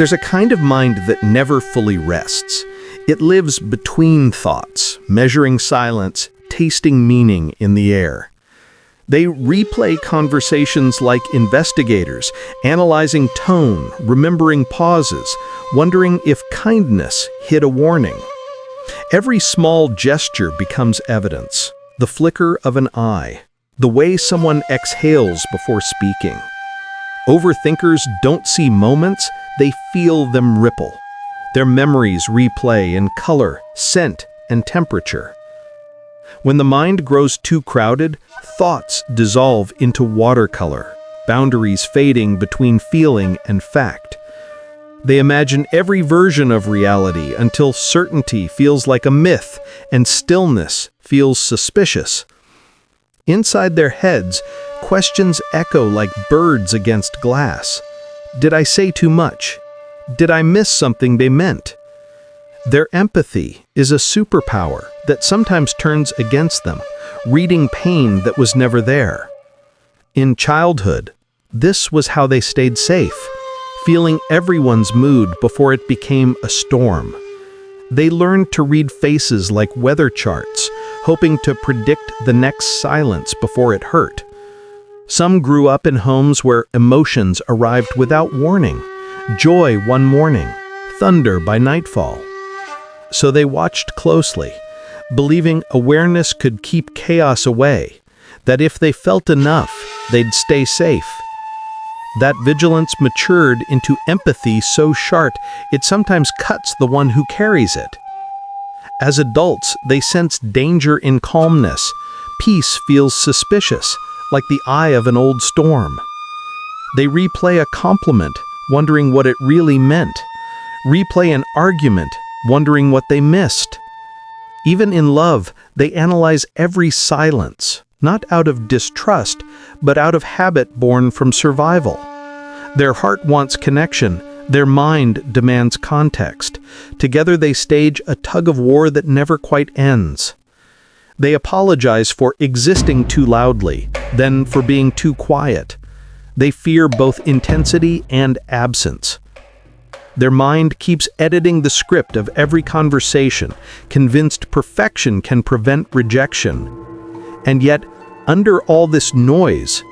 There's a kind of mind that never fully rests. It lives between thoughts, measuring silence, tasting meaning in the air. They replay conversations like investigators, analyzing tone, remembering pauses, wondering if kindness hid a warning. Every small gesture becomes evidence, the flicker of an eye, the way someone exhales before speaking. Overthinkers don't see moments, they feel them ripple. Their memories replay in color, scent, and temperature. When the mind grows too crowded, thoughts dissolve into watercolor, boundaries fading between feeling and fact. They imagine every version of reality until certainty feels like a myth and stillness feels suspicious. Inside their heads, questions echo like birds against glass. Did I say too much? Did I miss something they meant? Their empathy is a superpower that sometimes turns against them, reading pain that was never there. In childhood, this was how they stayed safe, feeling everyone's mood before it became a storm. They learned to read faces like weather charts, hoping to predict the next silence before it hurt. Some grew up in homes where emotions arrived without warning, joy one morning, thunder by nightfall. So they watched closely, believing awareness could keep chaos away, that if they felt enough, they'd stay safe. That vigilance matured into empathy so sharp it sometimes cuts the one who carries it. As adults, they sense danger in calmness. Peace feels suspicious, like the eye of an old storm. They replay a compliment, wondering what it really meant. Replay an argument, wondering what they missed. Even in love, they analyze every silence, not out of distrust, but out of habit born from survival. Their heart wants connection, their mind demands context. Together they stage a tug-of-war that never quite ends. They apologize for existing too loudly, then for being too quiet. They fear both intensity and absence. Their mind keeps editing the script of every conversation, convinced perfection can prevent rejection. And yet, under all this noise,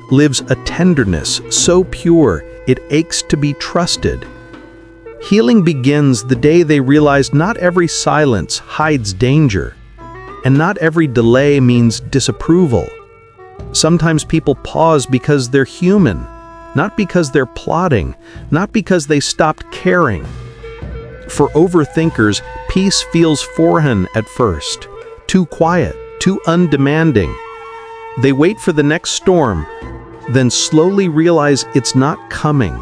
lives a tenderness so pure it aches to be trusted. Healing begins the day they realize not every silence hides danger, and not every delay means disapproval. Sometimes people pause because they're human, not because they're plotting, not because they stopped caring. For overthinkers, peace feels foreign at first, too quiet, too undemanding. They wait for the next storm, then slowly realize it's not coming.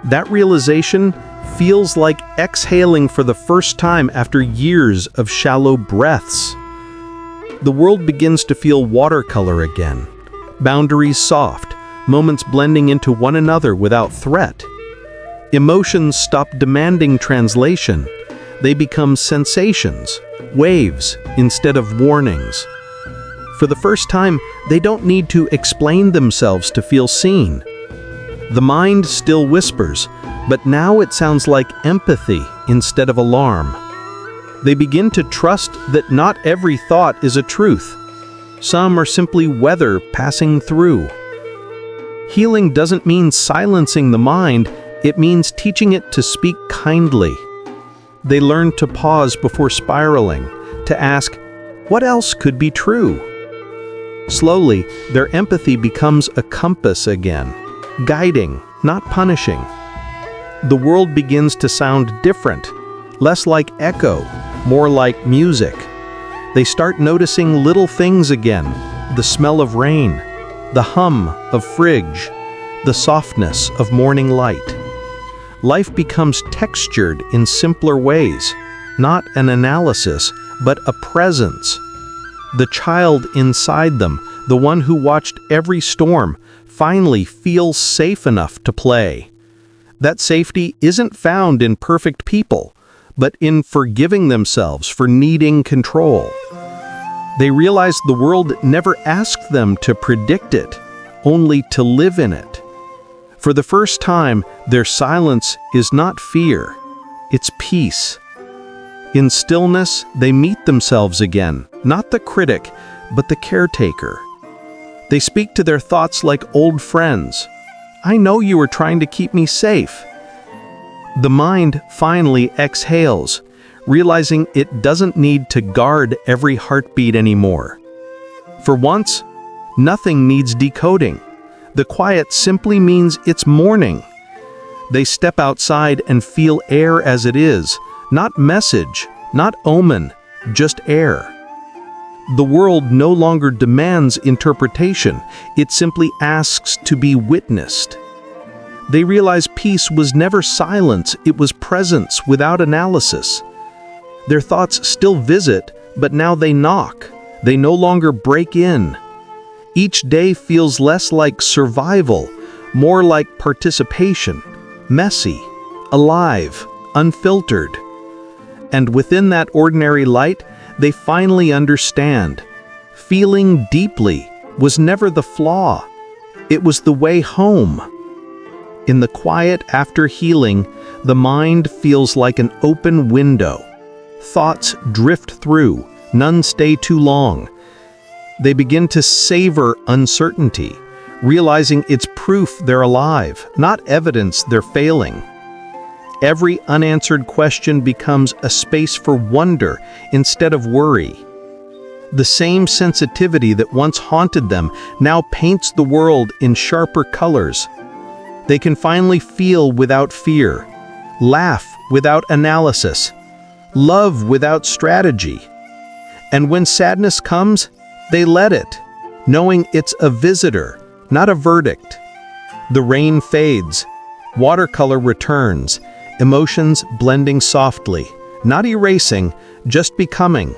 That realization feels like exhaling for the first time after years of shallow breaths. The world begins to feel watercolor again, boundaries soft, moments blending into one another without threat. Emotions stop demanding translation. They become sensations, waves instead of warnings. For the first time, they don't need to explain themselves to feel seen. The mind still whispers, but now it sounds like empathy instead of alarm. They begin to trust that not every thought is a truth. Some are simply weather passing through. Healing doesn't mean silencing the mind, it means teaching it to speak kindly. They learn to pause before spiraling, to ask, what else could be true? Slowly, their empathy becomes a compass again, guiding, not punishing. The world begins to sound different, less like echo, more like music. They start noticing little things again, the smell of rain, the hum of fridge, the softness of morning light. Life becomes textured in simpler ways, not an analysis, but a presence. The child inside them, the one who watched every storm, finally feels safe enough to play. That safety isn't found in perfect people, but in forgiving themselves for needing control. They realize the world never asked them to predict it, only to live in it. For the first time, Their silence is not fear, it's peace. In stillness, they meet themselves again, not the critic, but the caretaker. They speak to their thoughts like old friends. I know you were trying to keep me safe. The mind finally exhales, realizing it doesn't need to guard every heartbeat anymore. For once, nothing needs decoding. The quiet simply means it's morning. They step outside and feel air as it is, not message, not omen, just air. The world no longer demands interpretation, it simply asks to be witnessed. They realize peace was never silence, it was presence without analysis. Their thoughts still visit, but now they knock. They no longer break in. Each day feels less like survival, more like participation, messy, alive, unfiltered. And within that ordinary light, they finally understand. Feeling deeply was never the flaw. It was the way home. In the quiet after healing, the mind feels like an open window. Thoughts drift through, none stay too long. They begin to savor uncertainty, realizing it's proof they're alive, not evidence they're failing. Every unanswered question becomes a space for wonder instead of worry. The same sensitivity that once haunted them now paints the world in sharper colors. They can finally feel without fear, laugh without analysis, love without strategy. And when sadness comes, they let it, knowing it's a visitor, not a verdict. The rain fades, watercolor returns, emotions blending softly, not erasing, just becoming.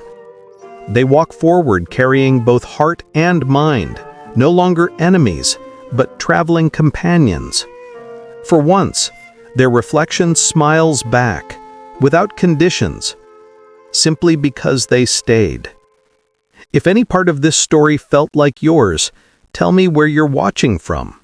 They walk forward carrying both heart and mind, no longer enemies, but traveling companions. For once, their reflection smiles back, without conditions, simply because they stayed. If any part of this story felt like yours, tell me where you're watching from.